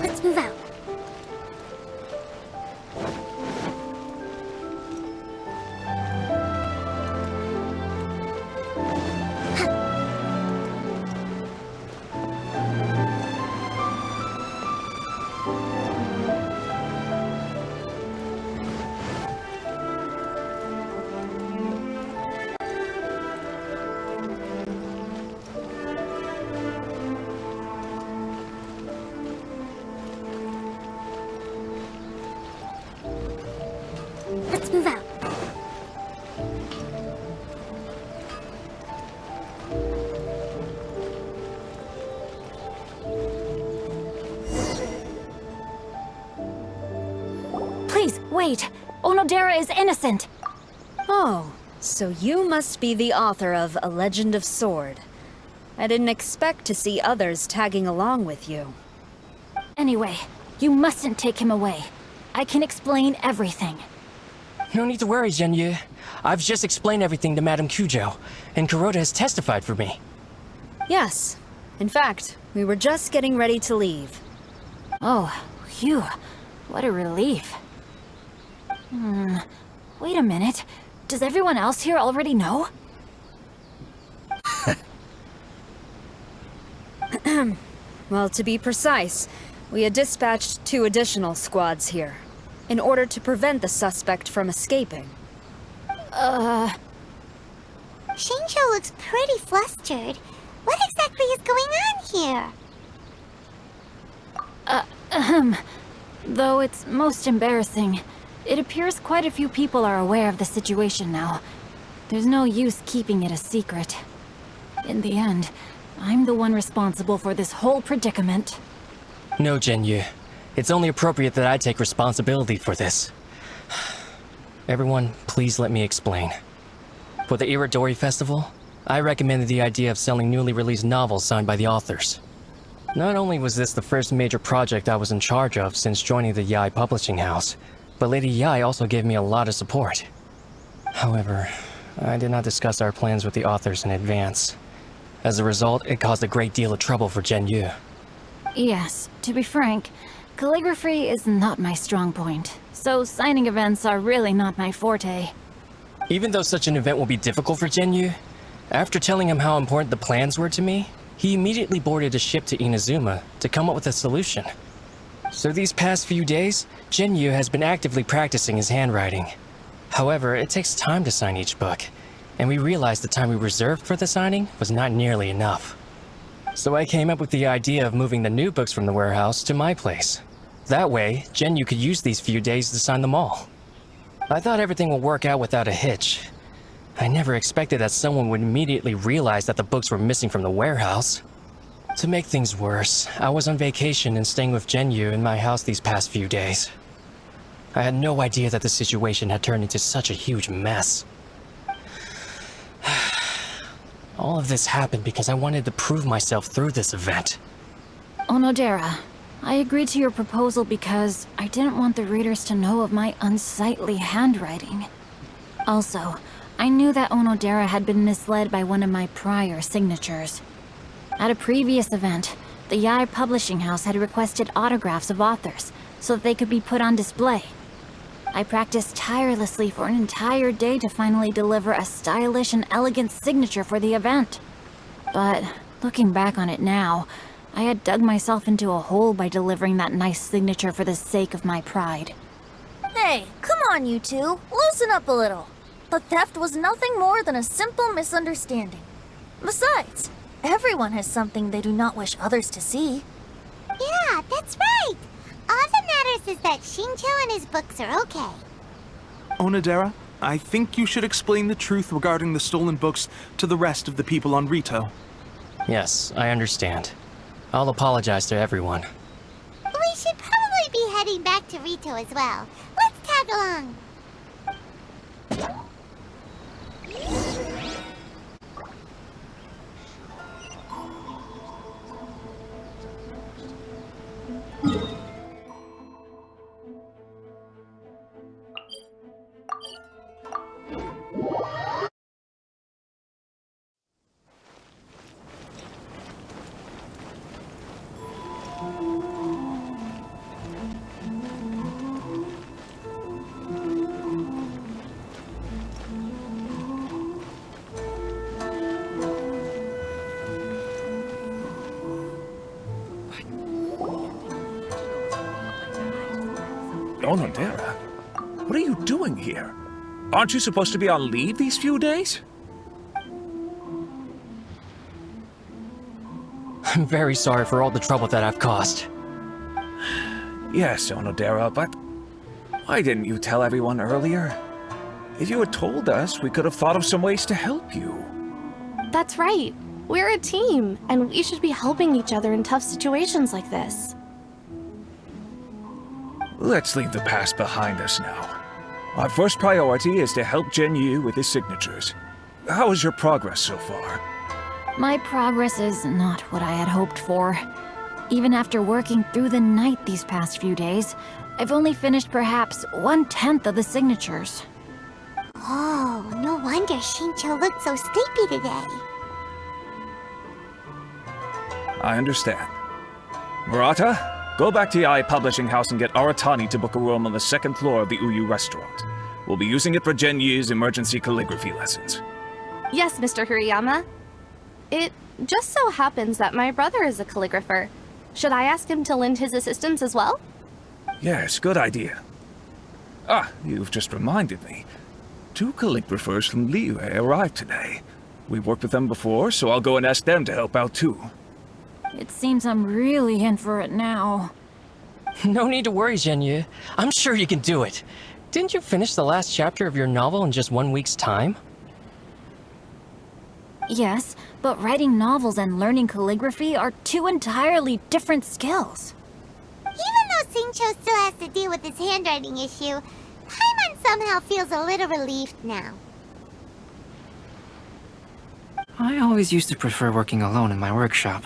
Let's move out. Let's move out. Please, wait. Onodera is innocent. Oh, so you must be the author of A Legend of Sword. I didn't expect to see others tagging along with you. Anyway, you mustn't take him away. I can explain everything. No need to worry, Xingqiu. I've just explained everything to Madame Kuzhou, and Kuroda has testified for me. Yes. In fact, we were just getting ready to leave. Oh, phew. What a relief. Wait a minute. Does everyone else here already know? Well, to be precise, we had dispatched 2 additional squads here, in order to prevent the suspect from escaping. Xingqiu looks pretty flustered. What exactly is going on here? Though it's most embarrassing, it appears quite a few people are aware of the situation now. There's no use keeping it a secret. In the end, I'm the one responsible for this whole predicament. No, Xingqiu. It's only appropriate that I take responsibility for this. Everyone, please let me explain. For the Iridori Festival, I recommended the idea of selling newly released novels signed by the authors. Not only was this the first major project I was in charge of since joining the Yae publishing house, but Lady Yae also gave me a lot of support. However, I did not discuss our plans with the authors in advance. As a result, it caused a great deal of trouble for Xingqiu. Yes, to be frank, calligraphy is not my strong point, so signing events are really not my forte. Even though such an event will be difficult for Xingqiu, after telling him how important the plans were to me, he immediately boarded a ship to Inazuma to come up with a solution. So these past few days, Xingqiu has been actively practicing his handwriting. However, it takes time to sign each book, and we realized the time we reserved for the signing was not nearly enough. So I came up with the idea of moving the new books from the warehouse to my place. That way, Xingqiu could use these few days to sign them all. I thought everything would work out without a hitch. I never expected that someone would immediately realize that the books were missing from the warehouse. To make things worse, I was on vacation and staying with Xingqiu in my house these past few days. I had no idea that the situation had turned into such a huge mess. All of this happened because I wanted to prove myself through this event. Onodera, I agreed to your proposal because I didn't want the readers to know of my unsightly handwriting. Also, I knew that Onodera had been misled by one of my prior signatures. At a previous event, the Yae publishing house had requested autographs of authors so that they could be put on display. I practiced tirelessly for an entire day to finally deliver a stylish and elegant signature for the event. But looking back on it now, I had dug myself into a hole by delivering that nice signature for the sake of my pride. Hey, come on you two. Loosen up a little. The theft was nothing more than a simple misunderstanding. Besides, everyone has something they do not wish others to see. Yeah, that's right. All that matters is that Xingqiu and his books are okay. Onodera, I think you should explain the truth regarding the stolen books to the rest of the people on Rito. Yes, I understand. I'll apologize to everyone. We should probably be heading back to Rito as well. Let's tag along. Onodera, what are you doing here? Aren't you supposed to be on leave these few days? I'm very sorry for all the trouble that I've caused. Yes, Onodera, but why didn't you tell everyone earlier? If you had told us, we could have thought of some ways to help you. That's right. We're a team, and we should be helping each other in tough situations like this. Let's leave the past behind us now. Our first priority is to help Xingqiu with his signatures. How is your progress so far? My progress is not what I had hoped for. Even after working through the night these past few days, I've only finished perhaps 1/10 of the signatures. Oh, no wonder Xingqiu looked so sleepy today. I understand. Murata, go back to Yae Publishing House and get Aratani to book a room on the second floor of the Uyu restaurant. We'll be using it for Xingqiu's emergency calligraphy lessons. Yes, Mr. Hirayama. It just so happens that my brother is a calligrapher. Should I ask him to lend his assistance as well? Yes, good idea. Ah, you've just reminded me. 2 calligraphers from Liyue arrived today. We've worked with them before, so I'll go and ask them to help out too. It seems I'm really in for it now. No need to worry, Xingqiu. I'm sure you can do it. Didn't you finish the last chapter of your novel in just 1 week's time? Yes, but writing novels and learning calligraphy are 2 entirely different skills. Even though Xingqiu still has to deal with his handwriting issue, Paimon somehow feels a little relieved now. I always used to prefer working alone in my workshop,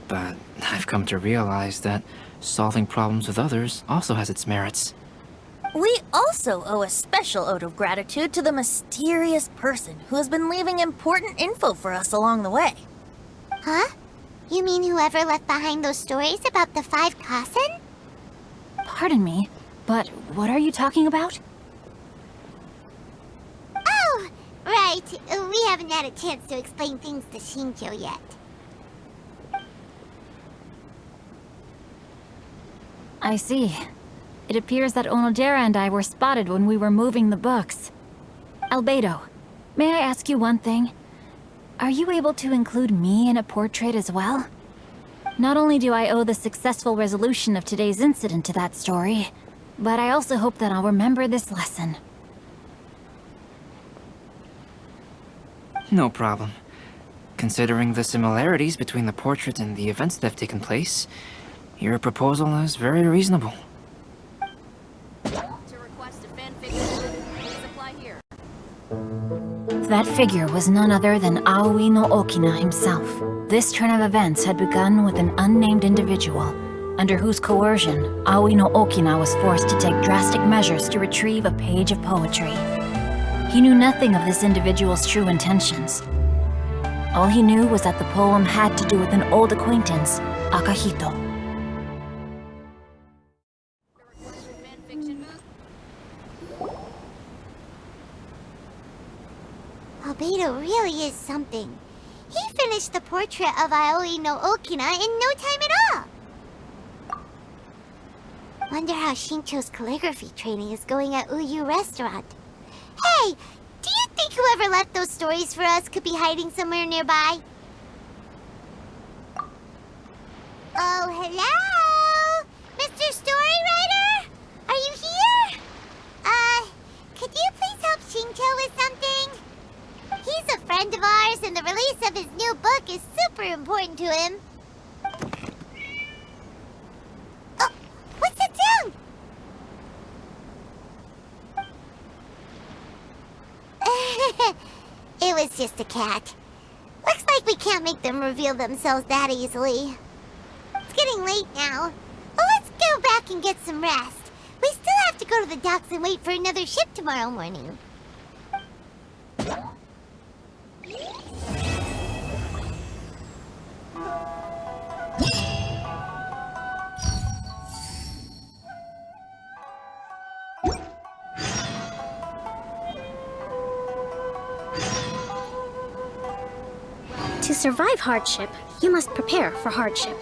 but I've come to realize that solving problems with others also has its merits. We also owe a special ode of gratitude to the mysterious person who has been leaving important info for us along the way. Huh? You mean whoever left behind those stories about the 5 Kasen? Pardon me, but what are you talking about? Oh, right. We haven't had a chance to explain things to Xingqiu yet. I see. It appears that Onodera and I were spotted when we were moving the books. Albedo, may I ask you one thing? Are you able to include me in a portrait as well? Not only do I owe the successful resolution of today's incident to that story, but I also hope that I'll remember this lesson. No problem. Considering the similarities between the portrait and the events that have taken place, your proposal is very reasonable. To request a fan figure, please apply here. That figure was none other than Aoi no Okina himself. This turn of events had begun with an unnamed individual, under whose coercion, Aoi no Okina was forced to take drastic measures to retrieve a page of poetry. He knew nothing of this individual's true intentions. All he knew was that the poem had to do with an old acquaintance, Akahito. Albedo really is something. He finished the portrait of Aoi no Okina in no time at all. Wonder how Xingqiu's calligraphy training is going at Uyu restaurant. Hey, do you think whoever left those stories for us could be hiding somewhere nearby? Oh, hello? Mr. Storywriter? Are you here? Could you please help Xingqiu with something? He's a friend of ours, and the release of his new book is super important to him. Oh, what's that sound? It was just a cat. Looks like we can't make them reveal themselves that easily. It's getting late now. Well, let's go back and get some rest. We still have to go to the docks and wait for another ship tomorrow morning. To survive hardship, you must prepare for hardship.